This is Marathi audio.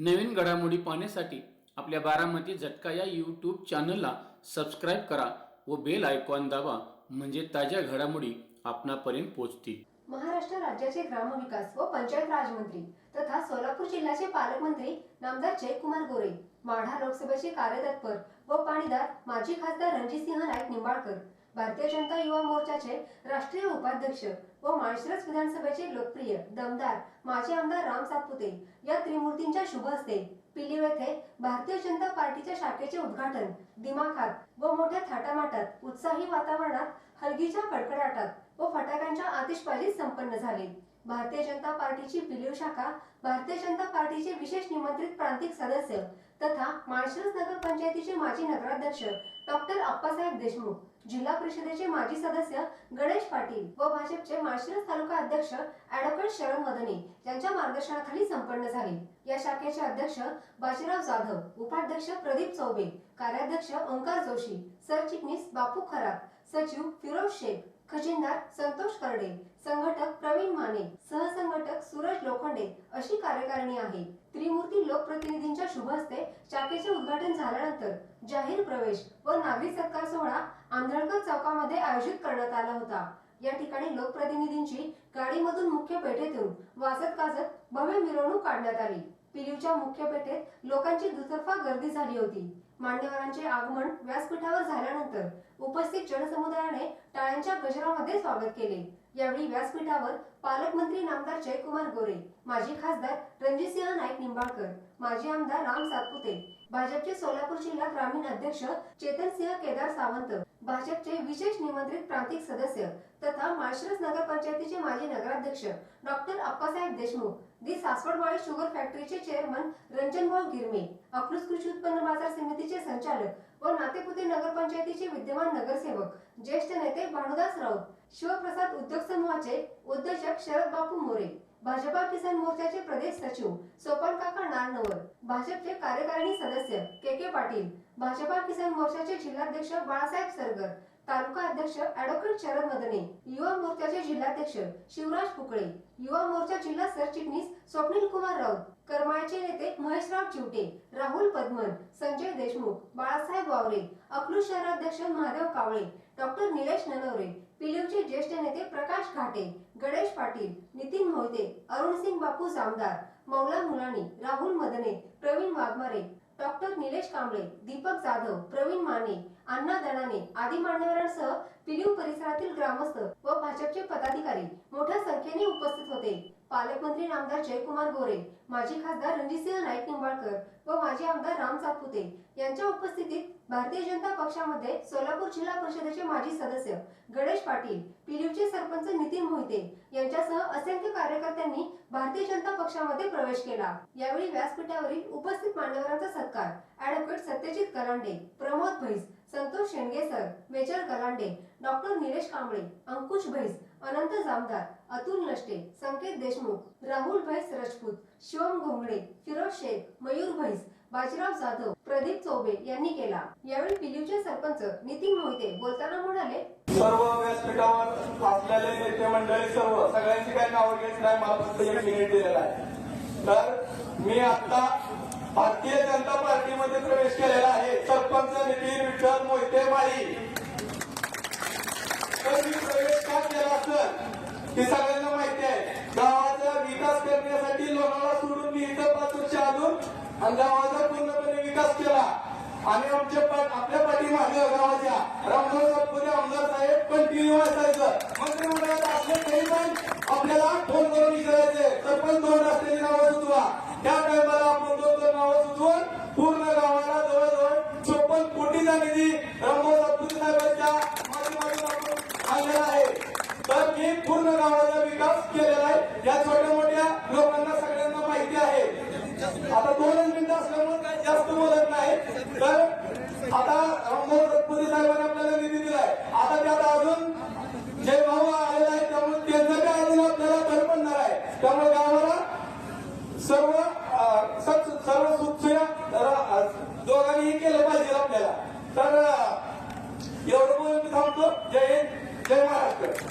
नवीन घडामोडी पाहण्यासाठी आपल्या बारामती झटका या यूट्यूब चॅनलला सबस्क्राईब करा व बेल आयकॉन दाबा, म्हणजे ताज्या घडामोडी आपणापर्यंत पोहोचतील। महाराष्ट्र राज्याचे ग्रामविकास व पंचायत राज मंत्री तथा सोलापूर जिल्ह्याचे पालकमंत्री नामदार जयकुमार गोरे, माढा लोकसभेचे कार्यतत्पर व पाणीदार माजी खासदार रणजितसिंह नाईक निंबाळकर, भारतीय जनता युवा मोर्चाचे राष्ट्रीय उपाध्यक्ष व माळशिरस विधानसभेचे लोकप्रिय दमदार माजी आमदार राम सातपुते या त्रिमूर्तींच्या शुभ हस्ते पिलीव येथे भारतीय जनता पार्टीच्या शाखेचे उद्घाटन दिमाखात व मोठ्या थाटामाटात उत्साही वातावरणात हलगीच्या कडकडाटात व फटाक्यांच्या आतिषबाजीत संपन्न झाले। भारतीय जनता पार्टीची पिलीव शाखा भारतीय जनता पार्टीचे विशेष निमंत्रित प्रांतिक सदस्य तथा माळशिरस नगर पंचायतीचे माजी नगराध्यक्ष डॉक्टर अप्पासाहेब देशमुख, जिल्हा परिषदेचे माजी सदस्य गणेश पाटील व भाजपचे माळशिरस तालुका अध्यक्ष ॲडव्होकेट शरद मदने यांच्या मार्गदर्शनाखाली संपन्न झाले। या शाखेचे अध्यक्ष बाजीराव जाधव, उपाध्यक्ष प्रदीप चौबे, कार्याध्यक्ष ओंकार जोशी, सरचिटणीस बापू खरात, सचिव फिरोज शेख, खजिनदार संतोष करडे, संघटक प्रवीण माने, सहसंघटक सूरज लोखंडे अशी कार्यकारिणी आहे। त्रिमूर्ती लोकप्रतिनिधींच्या शुभ हस्ते शाखेचे उद्घाटन झाल्यानंतर जाहीर प्रवेश व नागरी सत्कार सोहळा आंधळकर चौकामध्ये आयोजित करण्यात आला होता। या ठिकाणी लोकप्रतिनिधींची गाडीमधून मुख्य पेठेतून वाजत गाजत भव्य मिरवणूक काढण्यात आली। पिलीवच्या मुख्य पेठेत लोकांची दुतर्फा गर्दी झाली होती। मान्यवरांचे आगमन व्यासपीठावर झाल्यानंतर उपस्थित जनसमुदायाने टाळ्यांच्या गजरामध्ये स्वागत केले। यावेळी व्यासपीठावर पालकमंत्री नामदार जयकुमार गोरे, माजी खासदार रणजितसिंह नाईक निंबाळकर, माजी आमदार राम सातपुते, भाजपचे सोलापूर जिल्हा ग्रामीण अध्यक्ष चेतनसिंह केदार सावंत, भाजपचे विशेष निमंत्रित प्रांतिक सदस्य तथा माळशिरस नगर पंचायतीचे माजी नगराध्यक्ष डॉक्टर अप्पासाहेब देशमुख, दी सासवडमाळी शुगर फॅक्टरीचे चेअरमन रंजनभाऊ गिरमे, अकलूज कृषी उत्पन्न बाजार समितीचे संचालक व नातेपुते नगर पंचायतीचे विद्यमान नगरसेवक, ज्येष्ठ नेते भानुदास राऊत, शिवप्रसाद उद्योग समूहाचे उद्योजक शरद बापू मोरे, भाजपा किसान मोर्चाचे प्रदेश सचिव सोपान काका नारनवर, भाजपचे कार्यकारिणी सदस्य के पाटील, भाजपा किसान मोर्चाचे जिल्हाध्यक्ष बाळासाहेब सरगर, तालुका अध्यक्ष ॲडव्होकेट शरद मदने, युवा मोर्चाचे जिल्हाध्यक्ष शिवराज पुकळे, युवा मोर्चा जिल्हा सरचिटणीस स्वप्नील कुमार राऊत, करमाळ्याचे नेते महेशराव चिवटे, राहुल पद्मन, संजय देशमुख, बाळासाहेब वावरे, अकलूज शहराध्यक्ष महादेव कावळे, डॉक्टर निलेश ननवरे, पिलीवचे ज्येष्ठ नेते प्रकाश घाटे, गणेश पाटील, नितीन मोहिते, अरुणसिंग बापू जामदार, मौला मुलानी, राहुल मदने, प्रवीण वाघमारे, डॉक्टर निलेश कांबळे, दीपक जाधव, प्रवीण माने, अण्णा दणाने आदी मान्यवरांसह पिलीव परिसरातील ग्रामस्थ व भाजपचे पदाधिकारी मोठ्या संख्येने उपस्थित होते। पालकमंत्री नामदार जयकुमार गोरे, माजी खासदार रणजितसिंह नाईक निंबाळकर व माजी आमदार राम सातपुते यांच्या उपस्थितीत भारतीय जनता पक्षामध्ये सोलापूर जिल्हा परिषदेचे माजी सदस्य गणेश पाटील, पिलीवचे सरपंच नितीन मोहिते यांच्यासह असंख्य कार्यकर्त्यांनी भारतीय जनता पक्षामध्ये प्रवेश केला। यावेळी व्यासपीठावरील उपस्थित मान्यवरांचा सत्कार ॲडव्होकेट सत्यजित गलांडे, प्रमोद भैस, संतोष शेंडगेसर, मेजर गलांडे, डॉक्टर निलेश कांबळे, अंकुश भैस, अनंत जामदार, अतुल नष्टे, संकेत देशमुख, राहुल भैस राजपूत, शिवम घोंगडे, फिरोज शेख, मयूर भैस, बाजीराव जाधव, प्रदीप चौबे यांनी केला। यावेळी पिलीवचे सरपंच नितीन मोहिते बोलताना म्हणाले, सर्व व्यासपीठावर असलेले नेते मंडळी सर्व सगळ्यांची काही नावं घेत नाही, मला फक्त एक मिनिट दिलेला आहे। तर मी आता भारतीय जनता पार्टीमध्ये प्रवेश केलेला आहे। सरपंच नितीन विठ्ठल मोहिते माळी। तर मी प्रवेश का केला असेल हे सगळ्यांना माहिती आहे। गावाचा विकास करण्यासाठी लोणावळा सोडून मी इथं 5 वर्ष आलो आणि गावाचा पूर्णपणे विकास केला। आणि आपल्या पाठीमागे गावाच्या रामभाऊ सातपुते आमदार साहेब कंटिन्यू असायचं। मंत्रिमंडळात असले तरी पण आपल्याला फोन करून विचारायचे, सरपंच 2 रस्त्याची नावं सुचवा। त्या टायमाला आपण 2 नावं सुचवून पूर्ण गावाला जवळजवळ 54 कोटीचा निधी रामभाऊ सातपुते साहेबांच्या माध्यमातून आणलेला आहे। तर मी पूर्ण गावाचा विकास केलेला आहे। या छोट्या मोठ्या लोकांना सगळ्यांना माहिती आहे। आता 2 मिनिटं असल्यामुळे काही जास्त बोलत नाही। तर आता रामभाऊ सातपुते साहेबांनी आपल्याला निधी दिलाय। आता त्यात अजून जय भाऊ आलेला आहे, त्यामुळे त्यांचं काय अजून आपल्याला भर पडणार आहे। त्यामुळे गावाला सर्व सुखसोया दोघांनीही केलं पाहिजे आपल्याला। तर एवढं बोलून मी थांबतो। जय हिंद, जय महाराष्ट्र।